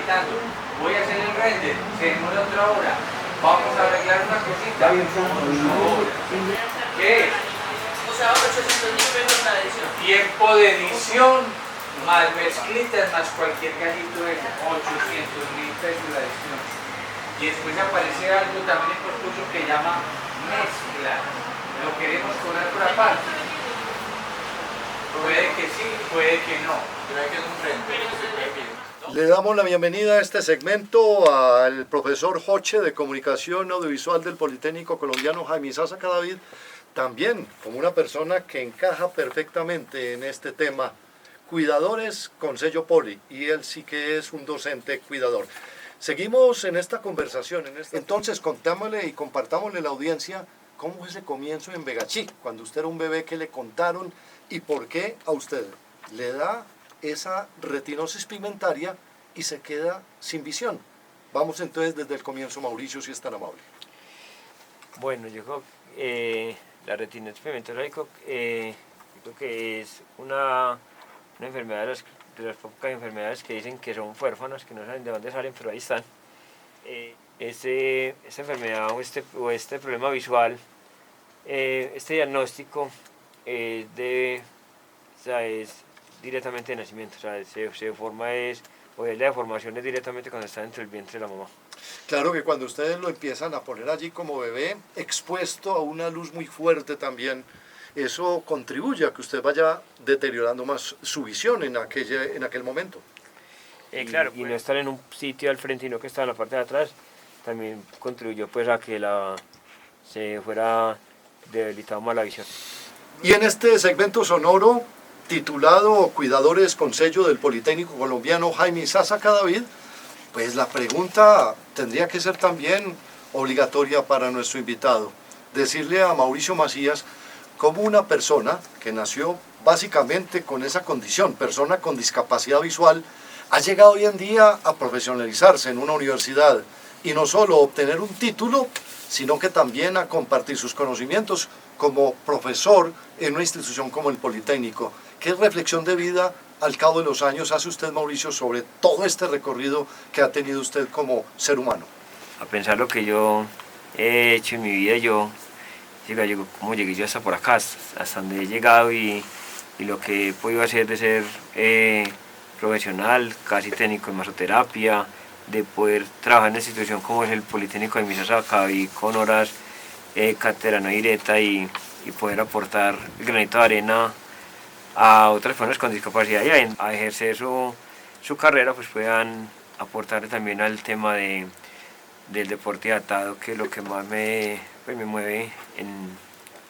editando, voy a hacer el render, se demora otra hora, vamos a arreglar una cosita, una hora. ¿Qué? O sea, 800.000 pesos la edición. Tiempo de edición, más mezclitas, más cualquier gajito de 800.000 pesos la edición. Y después aparece algo también en concurso que llama mezcla. Lo queremos cobrar por aparte. Puede que sí, puede que no. Pero hay que hacer un frente. Le damos la bienvenida a este segmento al profesor Hoche de Comunicación Audiovisual del Politécnico Colombiano, Jaime Sasa Cadavid, también como una persona que encaja perfectamente en este tema, cuidadores con sello Poli, y él sí que es un docente cuidador. Seguimos en esta conversación, entonces contámosle y compartámosle a la audiencia cómo fue ese comienzo en Vegachí, cuando usted era un bebé, qué le contaron y por qué a usted le da esa retinosis pigmentaria y se queda sin visión. Vamos entonces desde el comienzo, Mauricio, si es tan amable. Bueno, yo creo que la retinosis pigmentaria creo que es una enfermedad de las pocas enfermedades que dicen que son huérfanas, que no saben de dónde salen, pero ahí están. Esta enfermedad o este problema visual, este diagnóstico es directamente de nacimiento, o sea, se forma o la deformación es directamente cuando está dentro del vientre de la mamá. Claro que cuando ustedes lo empiezan a poner allí como bebé, expuesto a una luz muy fuerte también, eso contribuye a que usted vaya deteriorando más su visión en aquel momento. Claro, y no estar en un sitio al frente, sino que estar en la parte de atrás, también contribuyó pues a que se fuera debilitando más la visión. Y en este segmento sonoro, titulado Cuidadores con sello del Politécnico Colombiano, Jaime Sasa Cadavid, pues la pregunta tendría que ser también obligatoria para nuestro invitado. Decirle a Mauricio Macías cómo una persona que nació básicamente con esa condición, persona con discapacidad visual, ha llegado hoy en día a profesionalizarse en una universidad y no solo obtener un título, sino que también a compartir sus conocimientos como profesor en una institución como el Politécnico. ¿Qué reflexión de vida al cabo de los años hace usted, Mauricio, sobre todo este recorrido que ha tenido usted como ser humano? A pensar lo que yo he hecho en mi vida, cómo llegué yo hasta por acá, hasta donde he llegado y lo que he podido hacer de ser profesional, casi técnico en masoterapia, de poder trabajar en una institución como es el Politécnico de Misasaka y con horas cátedra no directa y poder aportar el granito de arena a otras personas con discapacidad y a ejercer su carrera, pues puedan aportar también al tema del deporte adaptado, que es lo que más me mueve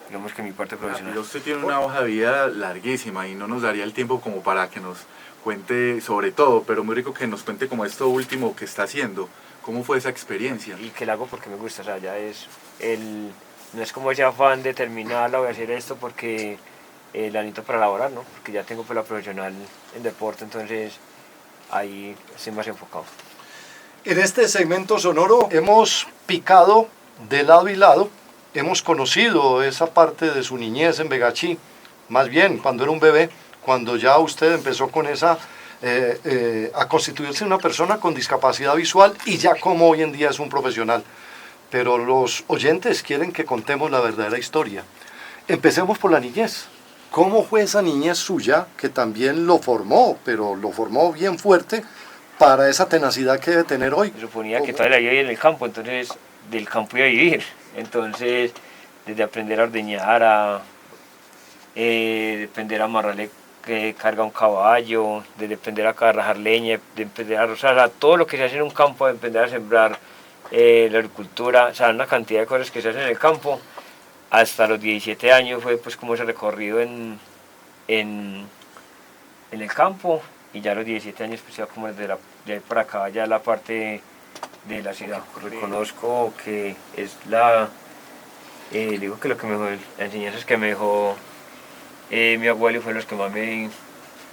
digamos que en mi parte profesional. Usted tiene una hoja de vida larguísima y no nos daría el tiempo como para que nos cuente sobre todo, pero muy rico que nos cuente como esto último que está haciendo. ¿Cómo fue esa experiencia? Y que la hago porque me gusta, o sea, no es como ese afán de terminarla, voy a hacer esto porque la necesito para laborar, ¿no? Porque ya tengo pues la profesional en deporte, entonces ahí estoy más enfocado. En este segmento sonoro hemos picado de lado y lado, hemos conocido esa parte de su niñez en Vegachí, más bien cuando era un bebé, cuando ya usted empezó con a constituirse una persona con discapacidad visual y ya como hoy en día es un profesional. Pero los oyentes quieren que contemos la verdadera historia. Empecemos por la niñez. ¿Cómo fue esa niñez suya que también lo formó, pero lo formó bien fuerte para esa tenacidad que debe tener hoy? Se suponía que toda la vida vivía en el campo, entonces del campo iba a vivir. Entonces, desde aprender a ordeñar, aprender a amarrarle carga a un caballo, desde aprender a rajar leña, de aprender a rozar, todo lo que se hace en un campo, de aprender a sembrar, la agricultura, o sea, una cantidad de cosas que se hacen en el campo. Hasta los 17 años fue pues como ese recorrido en el campo, y ya a los 17 años pues ya como de ahí para acá ya la parte de la ciudad. Reconozco que es digo que lo que mejor, la enseñanza es que me dejó mi abuelo, fue los que más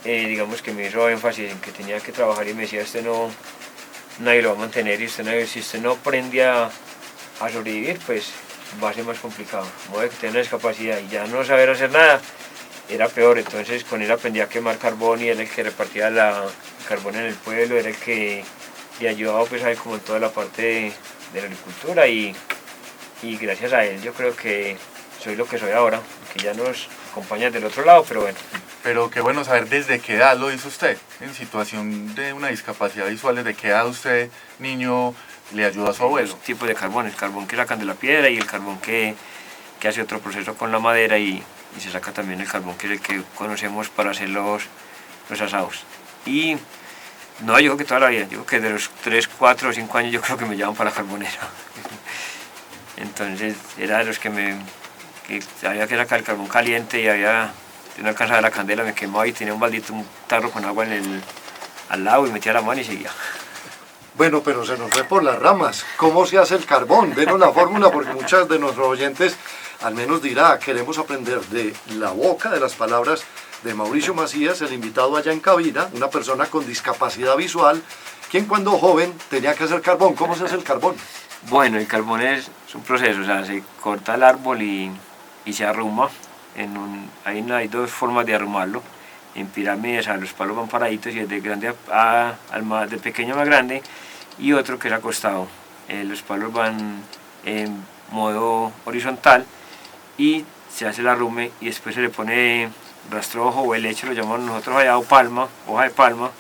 digamos que me hizo énfasis en que tenía que trabajar, y me decía, nadie lo va a mantener, y si usted no aprende a sobrevivir, pues va a ser más complicado. Como de que tiene una discapacidad y ya no saber hacer nada, era peor. Entonces con él aprendí a quemar carbón, y era el que repartía el carbón en el pueblo, era el que le ayudaba pues a él como en toda la parte de la agricultura y gracias a él yo creo que soy lo que soy ahora, que ya nos acompaña del otro lado, pero bueno. Pero qué bueno saber desde qué edad lo hizo usted, en situación de una discapacidad visual, desde qué edad usted, niño, le ayudó a su abuelo. Dos tipos de carbón, el carbón que sacan de la piedra y el carbón que hace otro proceso con la madera y se saca también el carbón que es el que conocemos para hacer los asados. Y no, yo creo que toda la vida, yo creo que de los 3, 4 o 5 años yo creo que me llevan para la carbonera. Entonces era de los que había que sacar el carbón caliente y no alcanzaba la candela, me quemaba y tenía un baldito, un tarro con agua al lado y metía la mano y seguía. Bueno, pero se nos fue por las ramas. ¿Cómo se hace el carbón? Denos la fórmula porque muchas de nuestros oyentes al menos dirá, queremos aprender de la boca de las palabras de Mauricio Macías, el invitado allá en cabina, una persona con discapacidad visual, quien cuando joven tenía que hacer carbón. ¿Cómo se hace el carbón? Bueno, el carbón es un proceso, o sea, se corta el árbol y se arruma. Hay dos formas de arrumarlo, en pirámides, los palos van paraditos y es de de pequeño a más grande, y otro que es acostado. Los palos van en modo horizontal y se hace el arrume y después se le pone rastrojo o helecho, lo llamamos nosotros allá, o palma, hoja de palma,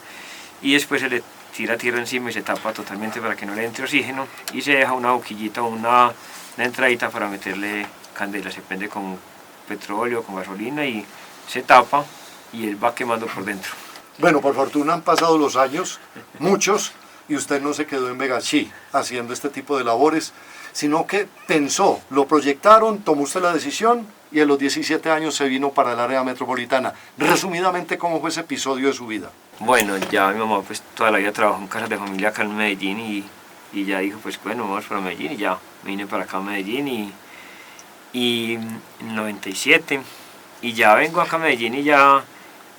y después se le tira tierra encima y se tapa totalmente para que no le entre oxígeno y se deja una boquillita o una entradita para meterle candela, se prende con petróleo, con gasolina y se tapa y él va quemando por dentro. Bueno, por fortuna han pasado los años, muchos, y usted no se quedó en Begachí haciendo este tipo de labores, sino que pensó, lo proyectaron, tomó usted la decisión y a los 17 años se vino para el área metropolitana. Resumidamente, ¿cómo fue ese episodio de su vida? Bueno, ya mi mamá pues toda la vida trabajó en casas de familia acá en Medellín y ya dijo pues bueno, vamos para Medellín y ya me vine para acá a Medellín y en el 97 y ya vengo acá a Medellín y ya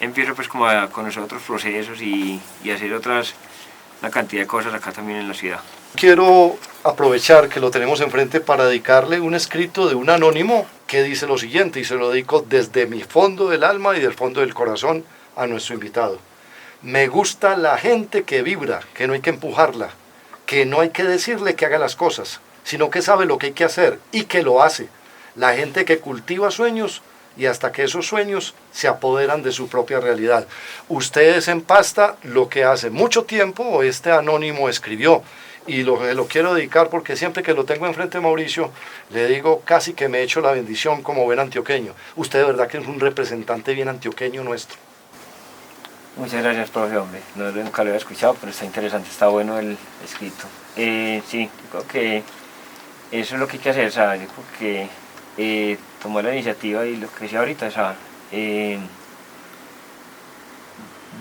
empiezo pues como a conocer otros procesos y hacer una cantidad de cosas acá también en la ciudad. Quiero aprovechar que lo tenemos enfrente para dedicarle un escrito de un anónimo que dice lo siguiente, y se lo dedico desde mi fondo del alma y del fondo del corazón a nuestro invitado. Me gusta la gente que vibra, que no hay que empujarla, que no hay que decirle que haga las cosas, sino que sabe lo que hay que hacer y que lo hace. La gente que cultiva sueños y hasta que esos sueños se apoderan de su propia realidad. Ustedes empasta lo que hace mucho tiempo este anónimo escribió, y lo quiero dedicar porque siempre que lo tengo enfrente de Mauricio, le digo casi que me echo la bendición como buen antioqueño. Usted de verdad que es un representante bien antioqueño nuestro. Muchas gracias, profe, hombre. No, nunca lo había escuchado, pero está interesante, está bueno el escrito. Sí, yo creo que eso es lo que hay que hacer, ¿sabes? Yo creo que tomar la iniciativa y lo que decía ahorita, ¿sabes?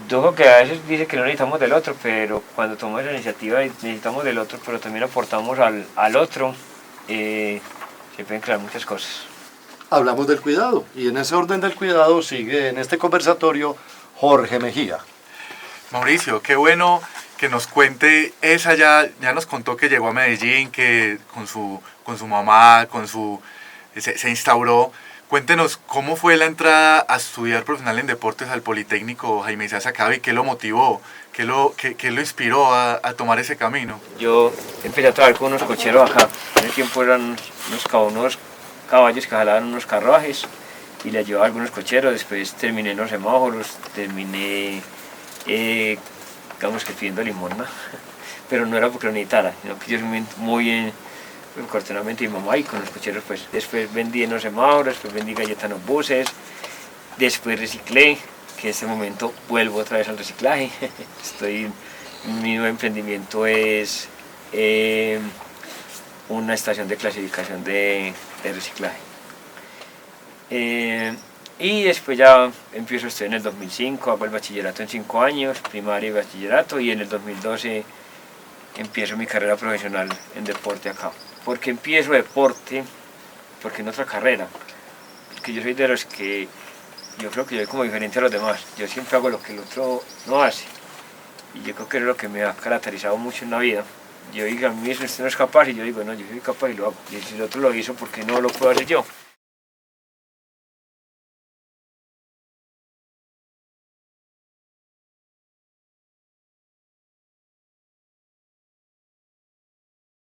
Yo creo que a veces dice que no necesitamos del otro, pero cuando tomamos la iniciativa necesitamos del otro, pero también aportamos al otro, se pueden crear muchas cosas. Hablamos del cuidado, y en ese orden del cuidado sigue en este conversatorio Jorge Mejía. Mauricio, qué bueno que nos cuente esa, ya nos contó que llegó a Medellín, que con su mamá, se instauró. Cuéntenos cómo fue la entrada a estudiar profesional en deportes al Politécnico Jaime Isaza Cadavid, qué lo motivó, qué lo inspiró a tomar ese camino. Yo empecé a trabajar con unos cocheros acá, en el tiempo eran unos caballos que jalaban unos carruajes y les llevaba algunos cocheros, después terminé en los semáforos, terminé digamos que pidiendo limosna, pero no era porque lo necesitara, sino que yo soy muy cortamente mi mamá y con los cocheros pues después vendí en los semáforos, después vendí galletas en los buses, después reciclé, que en este momento vuelvo otra vez al reciclaje. Mi nuevo emprendimiento es una estación de clasificación de reciclaje. Y después ya empiezo a estudiar en el 2005, hago el bachillerato en 5 años, primaria y bachillerato, y en el 2012 empiezo mi carrera profesional en deporte acá. ¿Por qué empiezo deporte? Porque en otra carrera. Porque yo soy de los que, yo creo que yo soy como diferente a los demás. Yo siempre hago lo que el otro no hace. Y yo creo que es lo que me ha caracterizado mucho en la vida. Yo digo, a mí usted no es capaz, y yo digo, no, yo soy capaz y lo hago. Y si el otro lo hizo, ¿por qué no lo puedo hacer yo?